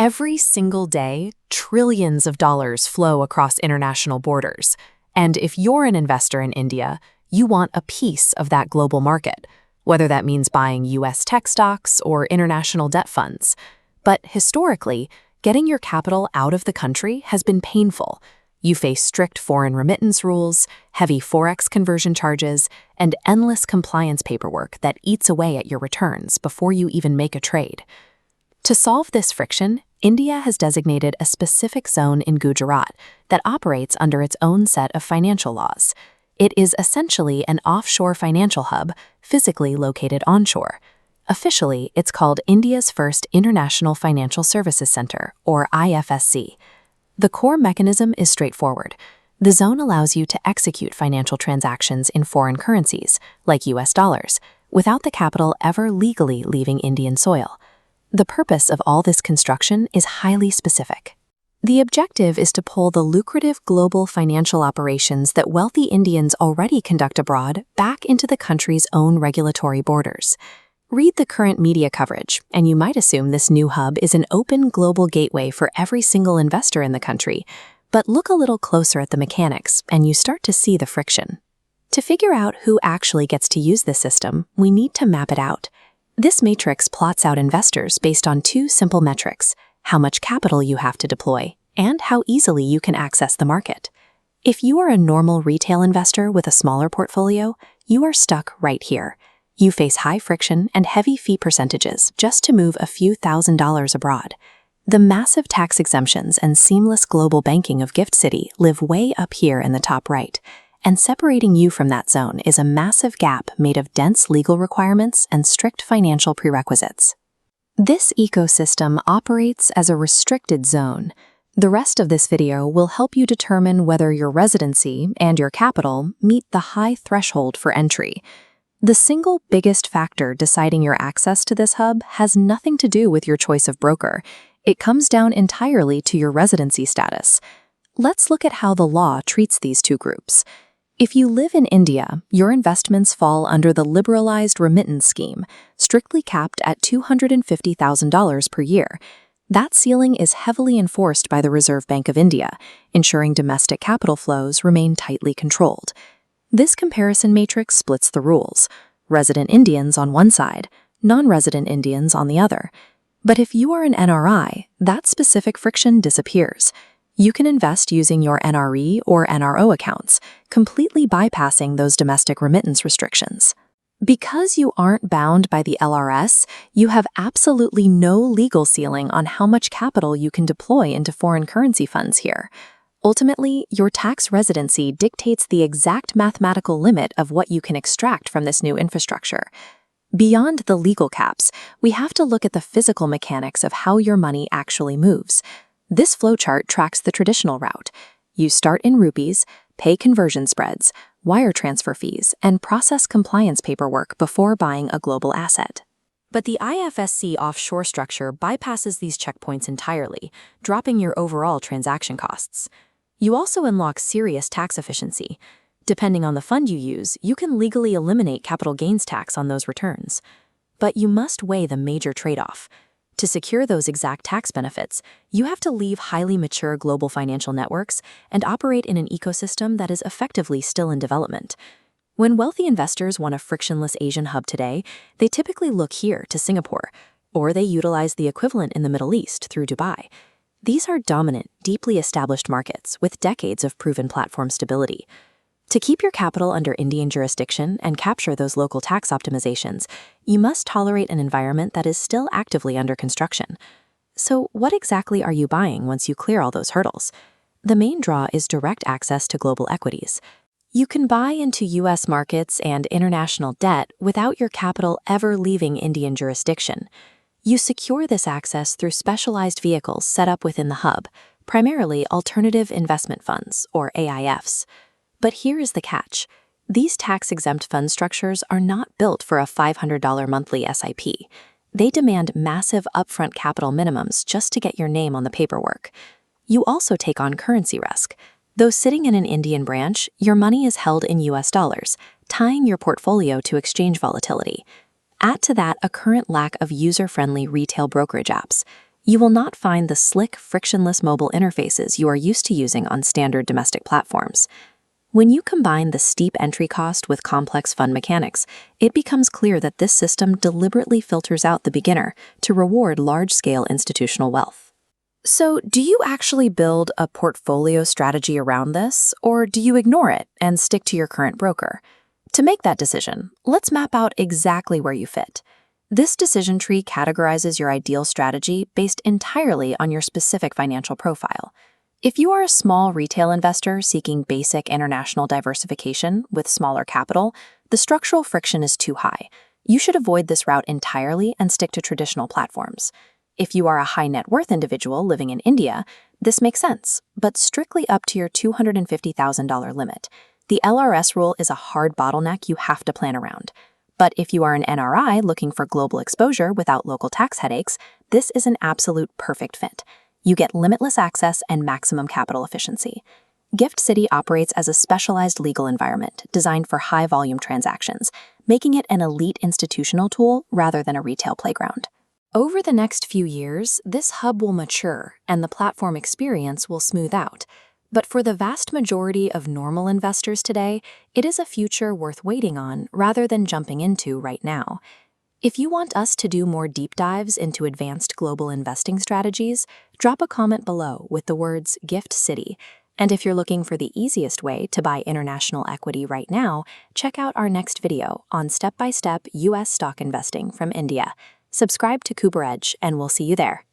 Every single day, trillions of dollars flow across international borders. And if you're an investor in India, you want a piece of that global market, whether that means buying US tech stocks or international debt funds. But historically, getting your capital out of the country has been painful. You face strict foreign remittance rules, heavy forex conversion charges, and endless compliance paperwork that eats away at your returns before you even make a trade. To solve this friction, India has designated a specific zone in Gujarat that operates under its own set of financial laws. It is essentially an offshore financial hub, physically located onshore. Officially, it's called India's first International Financial Services Center, or IFSC. The core mechanism is straightforward. The zone allows you to execute financial transactions in foreign currencies, like US dollars, without the capital ever legally leaving Indian soil. The purpose of all this construction is highly specific. The objective is to pull the lucrative global financial operations that wealthy Indians already conduct abroad back into the country's own regulatory borders. Read the current media coverage, and you might assume this new hub is an open global gateway for every single investor in the country. But look a little closer at the mechanics, and you start to see the friction. To figure out who actually gets to use this system, we need to map it out. This matrix plots out investors based on two simple metrics: how much capital you have to deploy, and how easily you can access the market. If you are a normal retail investor with a smaller portfolio, you are stuck right here. You face high friction and heavy fee percentages just to move a few $1,000s abroad. The massive tax exemptions and seamless global banking of Gift City live way up here in the top right. And separating you from that zone is a massive gap made of dense legal requirements and strict financial prerequisites. This ecosystem operates as a restricted zone. The rest of this video will help you determine whether your residency and your capital meet the high threshold for entry. The single biggest factor deciding your access to this hub has nothing to do with your choice of broker. It comes down entirely to your residency status. Let's look at how the law treats these two groups. If you live in India, your investments fall under the liberalized remittance scheme, strictly capped at $250,000 per year. That ceiling is heavily enforced by the Reserve Bank of India, ensuring domestic capital flows remain tightly controlled. This comparison matrix splits the rules: resident Indians on one side, non-resident Indians on the other. But if you are an NRI, that specific friction disappears. You can invest using your NRE or NRO accounts, completely bypassing those domestic remittance restrictions. Because you aren't bound by the LRS, you have absolutely no legal ceiling on how much capital you can deploy into foreign currency funds here. Ultimately, your tax residency dictates the exact mathematical limit of what you can extract from this new infrastructure. Beyond the legal caps, we have to look at the physical mechanics of how your money actually moves. This flowchart tracks the traditional route. You start in rupees, pay conversion spreads, wire transfer fees, and process compliance paperwork before buying a global asset. But the IFSC offshore structure bypasses these checkpoints entirely, dropping your overall transaction costs. You also unlock serious tax efficiency. Depending on the fund you use, you can legally eliminate capital gains tax on those returns. But you must weigh the major trade-off. To secure those exact tax benefits, you have to leave highly mature global financial networks and operate in an ecosystem that is effectively still in development. When wealthy investors want a frictionless Asian hub today, they typically look here to Singapore, or they utilize the equivalent in the Middle East through Dubai. These are dominant, deeply established markets with decades of proven platform stability. To keep your capital under Indian jurisdiction and capture those local tax optimizations, you must tolerate an environment that is still actively under construction. So what exactly are you buying once you clear all those hurdles? The main draw is direct access to global equities. You can buy into US markets and international debt without your capital ever leaving Indian jurisdiction. You secure this access through specialized vehicles set up within the hub, primarily alternative investment funds, or AIFs. But here is the catch. These tax-exempt fund structures are not built for a $500 monthly SIP. They demand massive upfront capital minimums just to get your name on the paperwork. You also take on currency risk. Though sitting in an Indian branch, your money is held in US dollars, tying your portfolio to exchange volatility. Add to that a current lack of user-friendly retail brokerage apps. You will not find the slick, frictionless mobile interfaces you are used to using on standard domestic platforms. When you combine the steep entry cost with complex fund mechanics, it becomes clear that this system deliberately filters out the beginner to reward large-scale institutional wealth. So, do you actually build a portfolio strategy around this, or do you ignore it and stick to your current broker? To make that decision, let's map out exactly where you fit. This decision tree categorizes your ideal strategy based entirely on your specific financial profile. If you are a small retail investor seeking basic international diversification with smaller capital, the structural friction is too high. You should avoid this route entirely and stick to traditional platforms. If you are a high net worth individual living in India, this makes sense, but strictly up to your $250,000 limit. The LRS rule is a hard bottleneck you have to plan around. But if you are an NRI looking for global exposure without local tax headaches, this is an absolute perfect fit. You get limitless access and maximum capital efficiency. Gift City operates as a specialized legal environment designed for high-volume transactions, making it an elite institutional tool rather than a retail playground. Over the next few years, this hub will mature and the platform experience will smooth out. But for the vast majority of normal investors today, it is a future worth waiting on rather than jumping into right now. If you want us to do more deep dives into advanced global investing strategies, drop a comment below with the words Gift City. And if you're looking for the easiest way to buy international equity right now, check out our next video on step-by-step US stock investing from India. Subscribe to Cooper Edge, and we'll see you there.